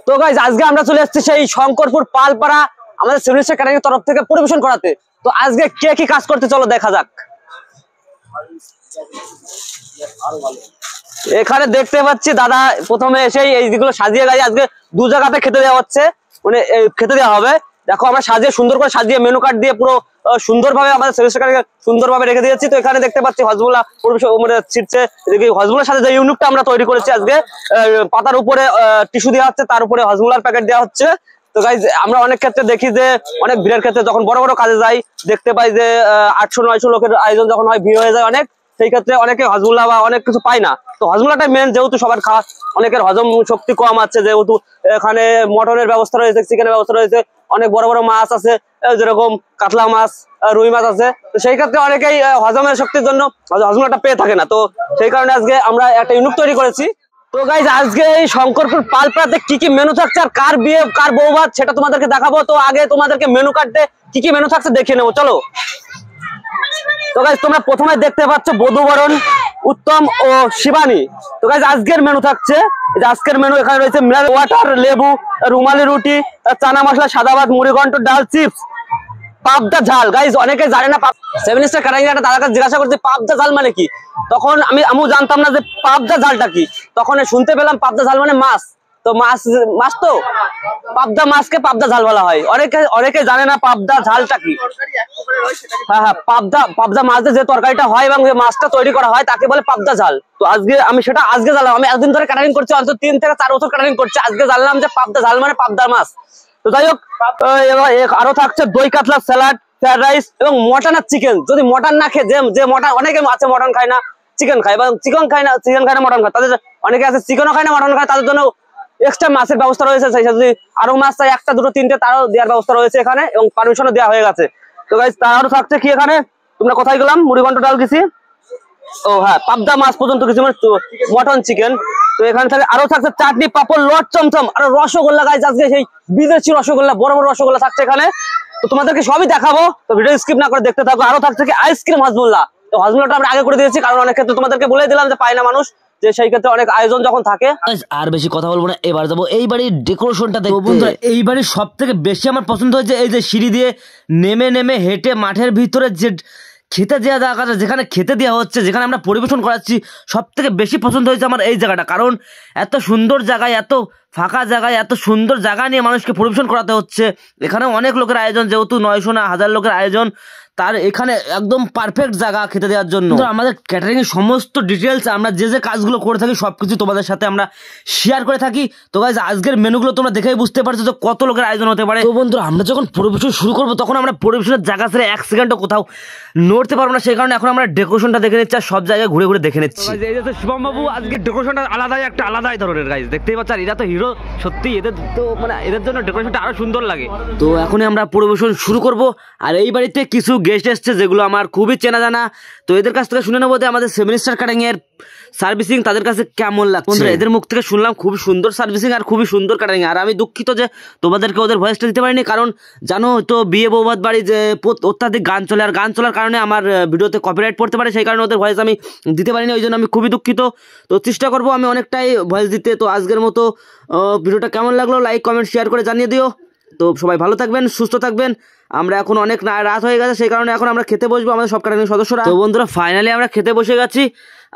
তো গাইজ আজকে আমরা চলে এসেছি সেই শঙ্করপুর পালপাড়া আমাদের সিভিলিস্টার ক্যাটারিং এর তরফ থেকে পরিবেশন করাতে। তো আজকে কে কি কাজ করতে চলো দেখা যাক। এখানে দেখতে পাচ্ছি দাদা প্রথমে এসেই এইগুলো সাজিয়ে গাইজ আজকে দু জায়গাতে খেতে দেওয়া হচ্ছে, মানে খেতে দেওয়া হবে। দেখো আমরা সাজিয়ে সুন্দর করে সাজিয়ে মেনু কার্ড দিয়ে পুরো সুন্দরভাবে আমাদের সিভিলিস্টার ক্যাটারিং সুন্দরভাবে রেখে দিয়েছি। তো এখানে দেখতে পাচ্ছি হজমোলা পরিবেশন মানে ছিটছে, হজমোলার সাথে যে ইউনিটটা আমরা তৈরি করেছি আজকে পাতার উপরে টিস্যু দেওয়া হচ্ছে, তার উপরে হজমোলার প্যাকেট দেওয়া হচ্ছে। তো গাইজ আমরা অনেক ক্ষেত্রে দেখি যে অনেক ভিড়ের ক্ষেত্রে যখন বড় বড় কাজে যাই দেখতে পাই যে 800-900 লোকের আয়োজন যখন হয় ভিড় হয়ে যায় অনেক, সেই ক্ষেত্রে অনেকে হজমোলা বা অনেক কিছু পায় না। তো হজমোলাটাই মেন, যেহেতু সবার খাওয়া অনেকের হজম শক্তি কম আছে, যেহেতু এখানে মটনের ব্যবস্থা রয়েছে, চিকেনের ব্যবস্থা রয়েছে, অনেক বড় বড় মাছ আছে যেরকম কাতলা মাছ, রুই মাছ আছে। তো সেই ক্ষেত্রে অনেকেই হজমের শক্তির জন্য হজমোলাটা পেয়ে থাকে না। তো সেই কারণে আজকে আমরা একটা ইউনিট তৈরি করেছি। তো গাইজ আজকে এই শঙ্করপুর পালপাড়াতে কি কি মেনু থাকছে আর কার বিয়ে কার বৌভাত সেটা তোমাদেরকে দেখাবো। তো আগে তোমাদেরকে মেনু কার্ডে কি কি মেনু থাকছে দেখিয়ে নেবো, চলো। তো গাইজ তোমরা প্রথমে দেখতে পাচ্ছ বধূবরণ, উত্তম ও শিবানী। তো গাইজ আজকের মেনু থাকছে, আজকের মেনু এখানে রয়েছে মিনারেল ওয়াটার, লেবু, রুমালি রুটি, চানা মশলা, সাদা ভাত, মুড়িঘন্ট, ডাল, চিপস, পাবদা ঝাল। গাইজ অনেকে জানে না, সিভিলিস্টার ক্যাটারিং একটা দাদার কাছে জিজ্ঞাসা করছে পাবদা ঝাল মানে কি। তখন আমিও জানতাম না যে পাবদা ঝালটা কি। তখন শুনতে পেলাম পাবদা ঝাল মানে মাছ। তো মাছ তো পাবদা মাছকে পাবদা ঝাল বলা হয়। অনেকে জানে না পাবদা ঝালটা কি। হ্যাঁ, পাবদা মাছের যে তরকারিটা হয় এবং যে মাছটা তৈরি করা হয় তাকে বলে পাবদা ঝাল। তো আজকে আমি সেটা জানলাম। আমি একদিন ধরে ক্যাটারিং করছি, অন্তত 3 থেকে 4 বছর ক্যাটারিং করছি, আজকে জানলাম যে পাবদা ঝাল মানে পাবদা মাছ। তো যাই হোক, আরো থাকছে দই কাতলা, স্যালাড, ফ্রাইড রাইস এবং মটন আর চিকেন। যদি মটন না খেয়ে যে মটন, অনেকে আছে মটন খায় না চিকেন খায়, বা চিকেন খায় না মটন খায়, তাদের অনেকে আছে চিকেনও খায় না মটন খায়, তাদের জন্য এক্সট্রা মাছের ব্যবস্থা রয়েছে। সেই সাথে যদি আরো মাছ চাই 1, 2, 3 তারও দেওয়ার ব্যবস্থা রয়েছে এখানে এবং পারমিশনও দেওয়া হয়ে গেছে। তো গাইস তারও থাকছে কি এখানে, তোমরা কোথায় গেলাম, মুড়িঘন্ট, ডাল কিছু, ও হ্যাঁ পাবদা মাছ পর্যন্ত কিছু, মানে মটন চিকেন। তো এখানে থাকে আরো থাকছে চাটনি, পাপড়, লট, চমচম আর রসগোল্লা। গাইস আজকে সেই বিদেশি রসগোল্লা, বড় বড় রসগোল্লা থাকছে এখানে। তো তোমাদেরকে সবই দেখাবো, তো ভিডিও স্কিপ না করে দেখতে থাকো। আরো থাকছে কি আইসক্রিম, হজমোল্লা। তো হজমোল্লাটা আমরা আগে করে দিয়েছি, কারণ অনেক ক্ষেত্রে তোমাদেরকে বলে দিলাম যে পায় না মানুষ, যে সেই ক্ষেত্রে অনেক আয়োজন যখন থাকে। আর বেশি কথা বলবো না, এবার যাবো এই বাড়ির ডেকোরেশনটা দেখতে। এই বাড়ির সব থেকে বেশি আমার পছন্দ হয়েছে এই যে সিঁড়ি দিয়ে নেমে হেঁটে মাঠের ভিতরে যে খেতে দেওয়া জায়গাটা, যেখানে খেতে দেওয়া হচ্ছে, যেখানে আমরা পরিবেশন করাচ্ছি, সব থেকে বেশি পছন্দ হয়েছে আমার এই জায়গাটা। কারণ এত সুন্দর জায়গায়, এত ফাঁকা জায়গায়, এত সুন্দর জায়গা নিয়ে মানুষকে পরিবেশন করাতে হচ্ছে। এখানে অনেক লোকের আয়োজন, যেহেতু 900 না 1000 লোকের আয়োজন, তার এখানে একদম পারফেক্ট জায়গা খেতে দেওয়ার জন্য। আমাদের ক্যাটারিং এর সমস্ত ডিটেলস, আমরা যে কাজগুলো করে থাকি সবকিছু তোমাদের সাথে আমরা শেয়ার করে থাকি। তো গাইস আজকের মেনুগুলো তোমরা দেখেই বুঝতে পারছো যে কত লোকের আয়োজন হতে পারে। তো বন্ধুরা আমরা যখন পরিবেশন শুরু করবো তখন আমরা পরিবেশনের জায়গা ছেড়ে 1 সেকেন্ডও কোথাও নড়তে পারবো না, সেই কারণে এখন আমরা ডেকোরেশনটা দেখে নিচ্ছি আর সব জায়গায় ঘুরে ঘুরে দেখে নিচ্ছি। এই যে শিবম বাবু আজকে ডেকোরেশনটা আলাদাই ধরনের গাইস, দেখতেই পাচ্ছ। আর এরা তো হিরো সত্যি, এদের তো মানে এদের জন্য ডেকোরেশনটা আরো সুন্দর লাগে। তো এখনই আমরা পরিবেশন শুরু করব। আর এই বাড়িতে কিছু গেস্ট এসছে যেগুলো আমার খুবই চেনা জানা। তো এদের কাছ থেকে শুনে নেবো যে আমাদের সিভিলিস্টার ক্যাটারিং এর সার্ভিসিং তাদের কাছে কেমন লাগছে। এদের মুখ থেকে শুনলাম খুবই সুন্দর সার্ভিসিং আর খুবই সুন্দর ক্যাটারিং। আর আমি দুঃখিত যে তোমাদেরকে ওদের ভয়েসটা দিতে পারিনি, কারণ জানো তো বিয়ে বৌভাত বাড়ি যে অত্যাধিক গান চলে, আর গান চলার কারণে আমার ভিডিওতে কপিরাইট পড়তে পারে, সেই কারণে ওদের ভয়েস আমি দিতে পারিনি, ওই জন্য আমি খুবই দুঃখিত। তো চেষ্টা করবো আমি অনেকটাই ভয়েস দিতে। তো আজকের মতো ভিডিওটা কেমন লাগলো লাইক কমেন্ট শেয়ার করে জানিয়ে দিও। তো সবাই ভালো থাকবেন, সুস্থ থাকবেন। আমরা এখন অনেক রাত হয়ে গেছে, সেই কারণে এখন আমরা খেতে বসবো আমাদের সব ক্যাটারিং সদস্যরা। তো বন্ধুরা ফাইনালি আমরা খেতে বসে গেছি,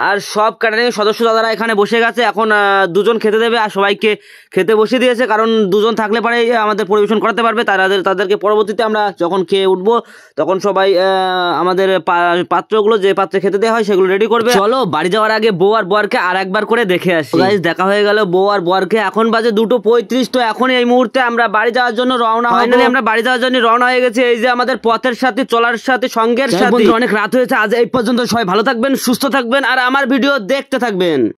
আর সব ক্যাটারিং সদস্য দাদারা এখানে বসে গেছে। এখন 2 জন খেতে দেবে আর সবাইকে খেতে বসিয়ে দিয়েছে, কারণ 2 জন থাকলে পরে আমাদের পরিবেশন করাতে পারবে। তাদেরকে পরবর্তীতে আমরা যখন খেয়ে উঠবো তখন সবাই আমাদের পাত্রগুলো, যে পাত্রে খেতে দেওয়া হয় সেগুলো রেডি করবে। চলো বাড়ি যাওয়ার আগে বউ আর বরকে আর একবার করে দেখে আসি। গাইস দেখা হয়ে গেল বউ আর বরকে, এখন বাজে 2:35। তো এখন এই মুহূর্তে আমরা বাড়ি যাওয়ার জন্য রওনা হয়ে গেছি। এই যে আমাদের পথের সাথে চলার সাথে সঙ্গের সাথে। অনেক রাত হয়েছে, আজ এই পর্যন্ত। সবাই ভালো থাকবেন, সুস্থ থাকবেন আর আমার ভিডিও দেখতে থাকবেন।